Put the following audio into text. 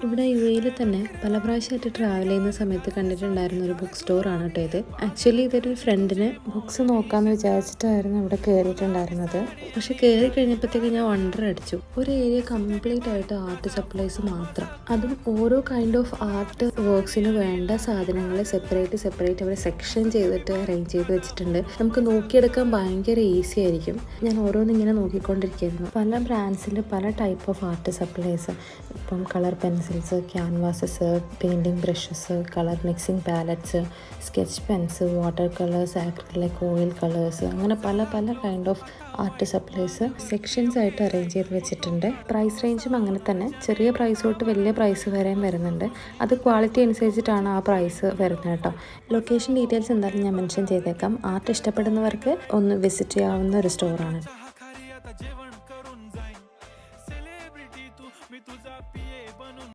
ഇവിടെ യു എയിൽ തന്നെ പല പ്രാവശ്യമായിട്ട് ട്രാവൽ ചെയ്യുന്ന സമയത്ത് കണ്ടിട്ടുണ്ടായിരുന്ന ഒരു ബുക്ക് സ്റ്റോറാണ് കേട്ടോ ഇത്. ആക്ച്വലി ഇതൊരു ഫ്രണ്ടിന് ബുക്സ് നോക്കാമെന്ന് വിചാരിച്ചിട്ടായിരുന്നു ഇവിടെ കയറിയിട്ടുണ്ടായിരുന്നത്. പക്ഷെ കയറി കഴിഞ്ഞപ്പോഴത്തേക്ക് ഞാൻ വണ്ടർ അടിച്ചു. ഒരു ഏരിയ കംപ്ലീറ്റ് ആയിട്ട് ആർട്ട് സപ്ലൈസ് മാത്രം, അതും ഓരോ കൈൻഡ് ഓഫ് ആർട്ട് വർക്ക്സിന് വേണ്ട സാധനങ്ങൾ സെപ്പറേറ്റ് അവർ സെക്ഷൻ ചെയ്തിട്ട് അറേഞ്ച് ചെയ്ത് വെച്ചിട്ടുണ്ട്. നമുക്ക് നോക്കിയെടുക്കാൻ ഭയങ്കര ഈസി ആയിരിക്കും. ഞാൻ ഓരോന്നിങ്ങനെ നോക്കിക്കൊണ്ടിരിക്കുകയായിരുന്നു. പല ബ്രാൻഡ്സിൽ പല ടൈപ്പ് ഓഫ് ആർട്ട് സപ്ലൈസ്, ഇപ്പം colour pencils, canvases, painting brushes, colour mixing palettes, sketch pens, water colours, acrylic, oil colours, അങ്ങനെ പല kind of art supplies sections ആയിട്ട് അറേഞ്ച് ചെയ്ത് വെച്ചിട്ടുണ്ട്. പ്രൈസ് റേഞ്ചും അങ്ങനെ തന്നെ, ചെറിയ പ്രൈസ് തൊട്ട് വലിയ പ്രൈസ് വരെയും വരുന്നുണ്ട്. അത് ക്വാളിറ്റി അനുസരിച്ചിട്ടാണ് ആ പ്രൈസ് വരുന്നത് കേട്ടോ. ലൊക്കേഷൻ ഡീറ്റെയിൽസ് എന്തായാലും ഞാൻ മെൻഷൻ ചെയ്തേക്കാം. ആർട്ട് ഇഷ്ടപ്പെടുന്നവർക്ക് ഒന്ന് വിസിറ്റ് ചെയ്യാവുന്ന ഒരു സ്റ്റോറാണ്.